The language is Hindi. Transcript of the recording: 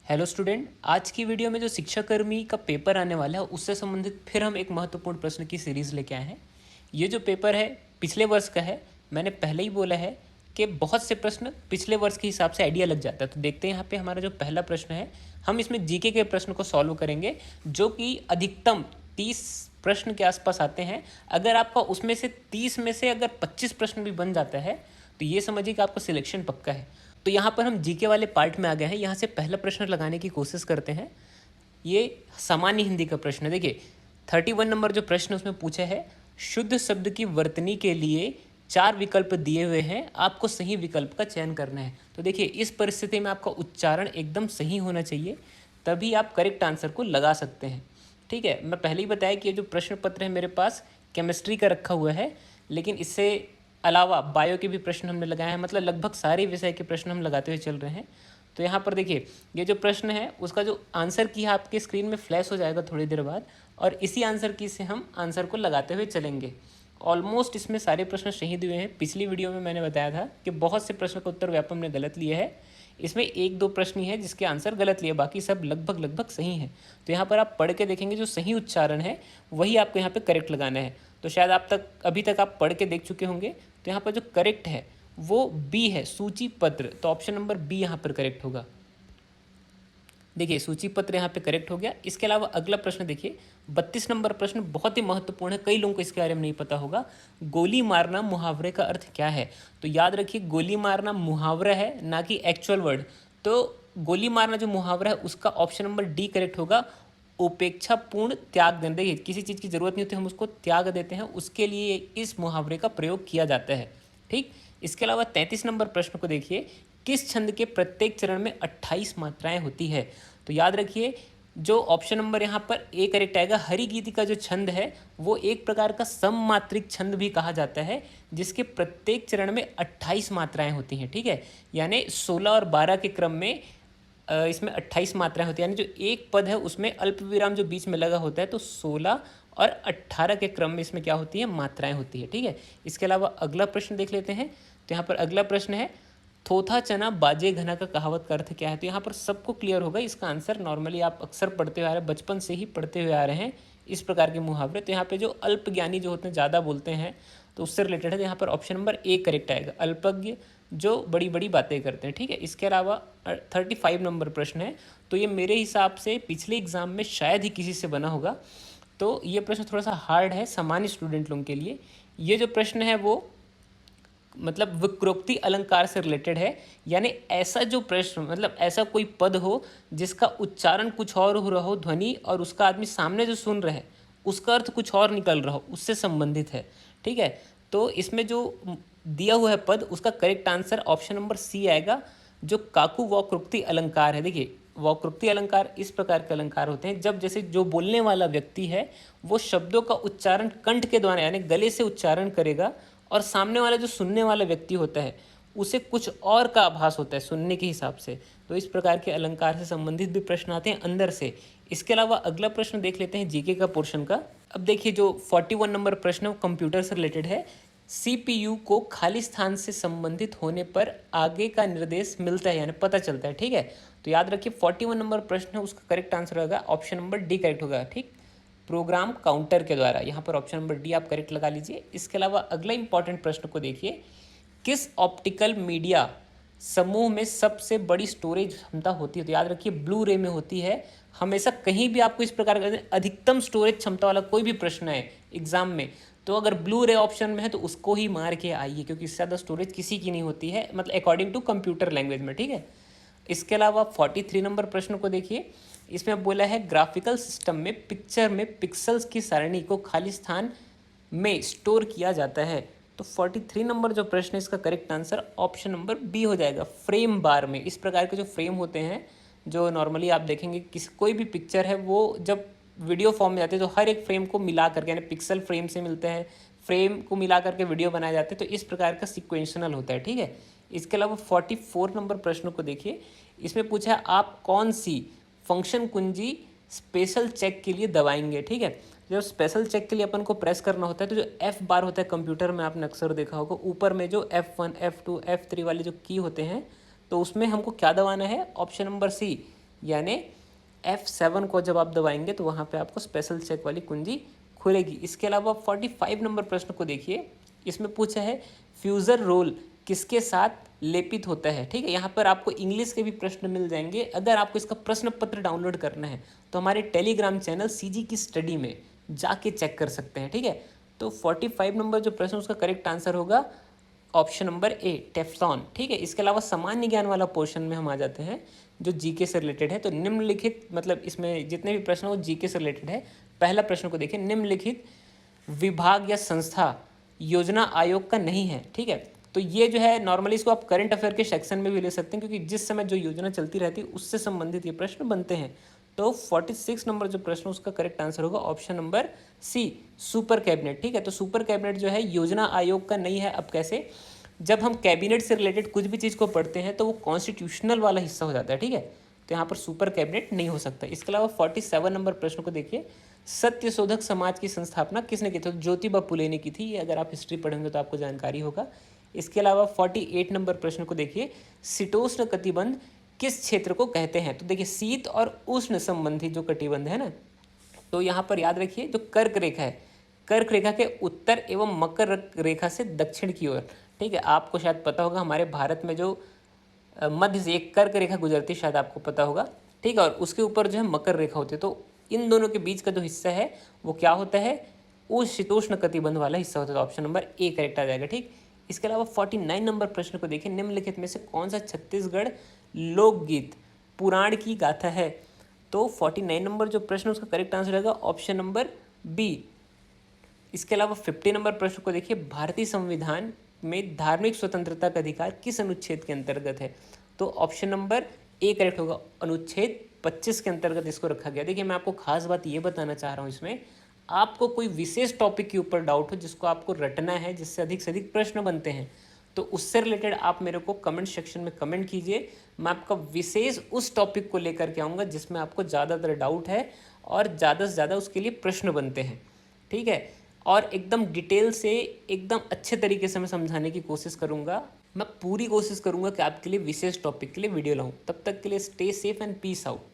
हेलो स्टूडेंट, आज की वीडियो में जो शिक्षाकर्मी का पेपर आने वाला है उससे संबंधित फिर हम एक महत्वपूर्ण प्रश्न की सीरीज़ लेके आए हैं। ये जो पेपर है पिछले वर्ष का है। मैंने पहले ही बोला है कि बहुत से प्रश्न पिछले वर्ष के हिसाब से आइडिया लग जाता है। तो देखते हैं यहाँ पे हमारा जो पहला प्रश्न है, हम इसमें जीके के प्रश्न को सॉल्व करेंगे जो कि अधिकतम 30 प्रश्न के आसपास आते हैं। अगर आपका उसमें से 30 में से अगर 25 प्रश्न भी बन जाता है तो ये समझिए कि आपका सिलेक्शन पक्का है। तो यहाँ पर हम जीके वाले पार्ट में आ गए हैं। यहाँ से पहला प्रश्न लगाने की कोशिश करते हैं। ये सामान्य हिंदी का प्रश्न है। देखिए 31 नंबर जो प्रश्न उसमें पूछा है, शुद्ध शब्द की वर्तनी के लिए 4 विकल्प दिए हुए हैं, आपको सही विकल्प का चयन करना है। तो देखिए इस परिस्थिति में आपका उच्चारण एकदम सही होना चाहिए, तभी आप करेक्ट आंसर को लगा सकते हैं। ठीक है, मैं पहले ही बताया कि ये जो प्रश्न पत्र है मेरे पास केमिस्ट्री का रखा हुआ है, लेकिन इससे अलावा बायो के भी प्रश्न हमने लगाए हैं। मतलब लगभग सारे विषय के प्रश्न हम लगाते हुए चल रहे हैं। तो यहाँ पर देखिए ये जो प्रश्न है उसका जो आंसर की है आपके स्क्रीन में फ्लैश हो जाएगा थोड़ी देर बाद, और इसी आंसर की से हम आंसर को लगाते हुए चलेंगे। ऑलमोस्ट इसमें सारे प्रश्न सही दिए हैं। पिछली वीडियो में मैंने बताया था कि बहुत से प्रश्न का उत्तर व्यापम ने गलत लिया है। इसमें 1-2 प्रश्न ही है जिसके आंसर गलत लिए, बाकी सब लगभग सही हैं। तो यहाँ पर आप पढ़ के देखेंगे जो सही उच्चारण है वही आपको यहाँ पे करेक्ट लगाना है। तो शायद अभी तक आप पढ़ के देख चुके होंगे। तो यहाँ पर जो करेक्ट है वो बी है, सूची पत्र। तो ऑप्शन नंबर बी यहाँ पर करेक्ट होगा। देखिए सूची पत्र यहाँ पे करेक्ट हो गया। इसके अलावा अगला प्रश्न देखिए 32 नंबर प्रश्न बहुत ही महत्वपूर्ण है, कई लोगों को इसके बारे में नहीं पता होगा। गोली मारना मुहावरे का अर्थ क्या है? तो याद रखिए गोली मारना मुहावरा है, ना कि एक्चुअल वर्ड। तो गोली मारना जो मुहावरा है उसका ऑप्शन नंबर डी करेक्ट होगा। उपेक्षापूर्ण त्याग देना, देखिए किसी चीज़ की जरूरत नहीं होती हम उसको त्याग देते हैं, उसके लिए इस मुहावरे का प्रयोग किया जाता है। ठीक, इसके अलावा 33 नंबर प्रश्न को देखिए, किस छंद के प्रत्येक चरण में 28 मात्राएं होती है? तो याद रखिए जो ऑप्शन नंबर यहाँ पर ए करेक्ट आएगा। हरिगीति का जो छंद है वो एक प्रकार का सममात्रिक छंद भी कहा जाता है, जिसके प्रत्येक चरण में 28 मात्राएं होती हैं। ठीक है, यानी 16 और 12 के क्रम में इसमें 28 मात्राएं होती हैं। यानी जो एक पद है उसमें अल्प विराम जो बीच में लगा होता है, तो 16 और 18 के क्रम में इसमें क्या होती है, मात्राएं होती है। ठीक है, इसके अलावा अगला प्रश्न देख लेते हैं। तो यहाँ पर अगला प्रश्न है, थोथा चना बाजे घना का कहावत का अर्थ क्या है? तो यहाँ पर सबको क्लियर होगा। इसका आंसर नॉर्मली आप अक्सर पढ़ते हुए आ रहे हैं, बचपन से ही पढ़ते हुए आ रहे हैं इस प्रकार के मुहावरे। तो यहाँ पे जो अल्प ज्ञानी जो होते हैं, ज़्यादा बोलते हैं, तो उससे रिलेटेड है। तो यहाँ पर ऑप्शन नंबर ए करेक्ट आएगा, अल्पज्ञ जो बड़ी बड़ी बातें करते हैं। ठीक है, इसके अलावा 35 नंबर प्रश्न है। तो ये मेरे हिसाब से पिछले एग्जाम में शायद ही किसी से बना होगा, तो ये प्रश्न थोड़ा सा हार्ड है सामान्य स्टूडेंट लोगों के लिए। ये जो प्रश्न है वो मतलब विक्रोक्ति अलंकार से रिलेटेड है। यानी ऐसा जो प्रश्न, मतलब ऐसा कोई पद हो जिसका उच्चारण कुछ और हो रहा हो ध्वनि, और उसका आदमी सामने जो सुन रहा है उसका अर्थ कुछ और निकल रहा हो, उससे संबंधित है। ठीक है, तो इसमें जो दिया हुआ है पद उसका correct answer option number C आएगा, जो काकु वक्रोक्ति अलंकार है। देखिए वक्रोक्ति अलंकार इस प्रकार के अलंकार होते हैं जब जैसे जो बोलने वाला व्यक्ति है वो शब्दों का उच्चारण कंठ के द्वारा यानी गले से उच्चारण करेगा, और सामने वाला जो सुनने वाला व्यक्ति होता है उसे कुछ और का आभास होता है सुनने के हिसाब से। तो इस प्रकार के अलंकार से संबंधित भी प्रश्न आते हैं अंदर से। इसके अलावा अगला प्रश्न देख लेते हैं जीके का पोर्शन का। अब देखिए जो 41 नंबर प्रश्न है वो कंप्यूटर से रिलेटेड है। सीपीयू को खाली स्थान से संबंधित होने पर आगे का निर्देश मिलता है यानी पता चलता है। ठीक है, तो याद रखिए 41 नंबर प्रश्न है उसका करेक्ट आंसर होगा ऑप्शन नंबर डी करेक्ट होगा। ठीक, प्रोग्राम काउंटर के द्वारा। यहाँ पर ऑप्शन नंबर डी आप करेक्ट लगा लीजिए। इसके अलावा अगला इंपॉर्टेंट प्रश्न को देखिए, किस ऑप्टिकल मीडिया समूह में सबसे बड़ी स्टोरेज क्षमता होती है? तो याद रखिए ब्लू रे में होती है। हमेशा कहीं भी आपको इस प्रकार का अधिकतम स्टोरेज क्षमता वाला कोई भी प्रश्न है एग्जाम में, तो अगर ब्लू रे ऑप्शन में है तो उसको ही मार के आइए, क्योंकि इससे ज़्यादा स्टोरेज किसी की नहीं होती है, मतलब अकॉर्डिंग टू कंप्यूटर लैंग्वेज में। ठीक है, इसके अलावा 43 नंबर प्रश्न को देखिए। इसमें बोला है ग्राफिकल सिस्टम में पिक्चर में पिक्सल्स की सारणी को खाली स्थान में स्टोर किया जाता है। तो 43 नंबर जो प्रश्न है इसका correct answer option number B हो जाएगा, फ्रेम बार में। इस प्रकार के जो फ्रेम होते हैं जो नॉर्मली आप देखेंगे कोई भी पिक्चर है वो जब वीडियो फॉर्म में जाते हैं तो हर एक फ्रेम को मिला करके यानी पिक्सल फ्रेम से मिलते हैं, फ्रेम को मिला करके वीडियो बनाए जाते हैं। तो इस प्रकार का सिक्वेंशनल होता है। ठीक है, इसके अलावा 44 नंबर प्रश्न को देखिए। इसमें पूछा है आप कौन सी फंक्शन कुंजी स्पेशल चेक के लिए दबाएंगे? ठीक है, जब स्पेशल चेक के लिए अपन को प्रेस करना होता है तो जो F बार होता है कंप्यूटर में आपने अक्सर देखा होगा, ऊपर में जो F1 F2 F3 वाले जो की होते हैं, तो उसमें हमको क्या दबाना है? ऑप्शन नंबर सी यानी F7 को जब आप दबाएंगे तो वहाँ पे आपको स्पेशल चेक वाली कुंजी खुलेगी। इसके अलावा 45 नंबर प्रश्न को देखिए, इसमें पूछा है फ्यूज़र रोल किसके साथ लेपित होता है। ठीक है, यहाँ पर आपको इंग्लिश के भी प्रश्न मिल जाएंगे। अगर आपको इसका प्रश्न पत्र डाउनलोड करना है तो हमारे टेलीग्राम चैनल सीजी की स्टडी में जाके चेक कर सकते हैं। ठीक है, तो 45 नंबर जो प्रश्न उसका करेक्ट आंसर होगा ऑप्शन नंबर ए, टेफ्लॉन। ठीक है, इसके अलावा सामान्य ज्ञान वाला पोर्शन में हम आ जाते हैं जो जीके से रिलेटेड है। तो निम्नलिखित, मतलब इसमें जितने भी प्रश्न हैं वो जीके से रिलेटेड है। पहला प्रश्न को देखिए, निम्नलिखित विभाग या संस्था योजना आयोग का नहीं है। ठीक है, तो ये जो है नॉर्मली इसको आप करंट अफेयर के सेक्शन में भी ले सकते हैं, क्योंकि जिस समय जो योजना चलती रहती है उससे संबंधित ये प्रश्न बनते हैं। तो 46 नंबर जो प्रश्न उसका करेक्ट आंसर होगा option number C, super cabinet. ठीक है, तो सुपर कैबिनेट जो है योजना आयोग का नहीं है। अब कैसे? जब हम कैबिनेट से रिलेटेड कुछ भी चीज़ को पढ़ते हैं तो वो कॉन्स्टिट्यूशनल वाला हिस्सा हो जाता है। ठीक है, तो यहाँ पर सुपर कैबिनेट नहीं हो सकता। इसके अलावा 47 नंबर प्रश्न को देखिए, सत्य शोधक समाज की स्थापना किसने की थी? तो ज्योतिबा फुले ने की थी। ये अगर आप हिस्ट्री पढ़ेंगे तो आपको जानकारी होगा। इसके अलावा 48 नंबर प्रश्न को देखिए, शीतोष्ण कटिबंध किस क्षेत्र को कहते हैं? तो देखिए शीत और उष्ण संबंधी जो कटिबंध है ना, तो यहाँ पर याद रखिए जो कर्क रेखा है, कर्क रेखा के उत्तर एवं मकर रेखा से दक्षिण की ओर। ठीक है, आपको शायद पता होगा हमारे भारत में जो मध्य से एक कर्क रेखा गुजरती है, शायद आपको पता होगा। ठीक है, और उसके ऊपर जो है मकर रेखा होती है। तो इन दोनों के बीच का जो हिस्सा है वो क्या होता है? वो शीतोष्ण कटिबंध वाला हिस्सा होता है। तो ऑप्शन नंबर ए करेक्ट आ जाएगा। ठीक, इसके अलावा 49 नंबर प्रश्न को देखिए, निम्नलिखित में से कौन सा छत्तीसगढ़ लोकगीत पुराण की गाथा है? तो 49 नंबर जो प्रश्न उसका करेक्ट आंसर रहेगा ऑप्शन नंबर बी। इसके अलावा 50 नंबर प्रश्न को देखिए, भारतीय संविधान में धार्मिक स्वतंत्रता का अधिकार किस अनुच्छेद के अंतर्गत है? तो ऑप्शन नंबर ए करेक्ट होगा, अनुच्छेद 25 के अंतर्गत इसको रखा गया। देखिए मैं आपको खास बात ये बताना चाह रहा हूँ, इसमें आपको कोई विशेष टॉपिक के ऊपर डाउट हो जिसको आपको रटना है, जिससे अधिक से अधिक प्रश्न बनते हैं, तो उससे रिलेटेड आप मेरे को कमेंट सेक्शन में कमेंट कीजिए। मैं आपका विशेष उस टॉपिक को लेकर के आऊँगा जिसमें आपको ज़्यादातर डाउट है और ज़्यादा से ज़्यादा उसके लिए प्रश्न बनते हैं। ठीक है, और एकदम डिटेल से, एकदम अच्छे तरीके से मैं समझाने की कोशिश करूँगा। मैं पूरी कोशिश करूँगा कि आपके लिए विशेष टॉपिक के लिए वीडियो लाऊँ। तब तक के लिए stay safe and peace out.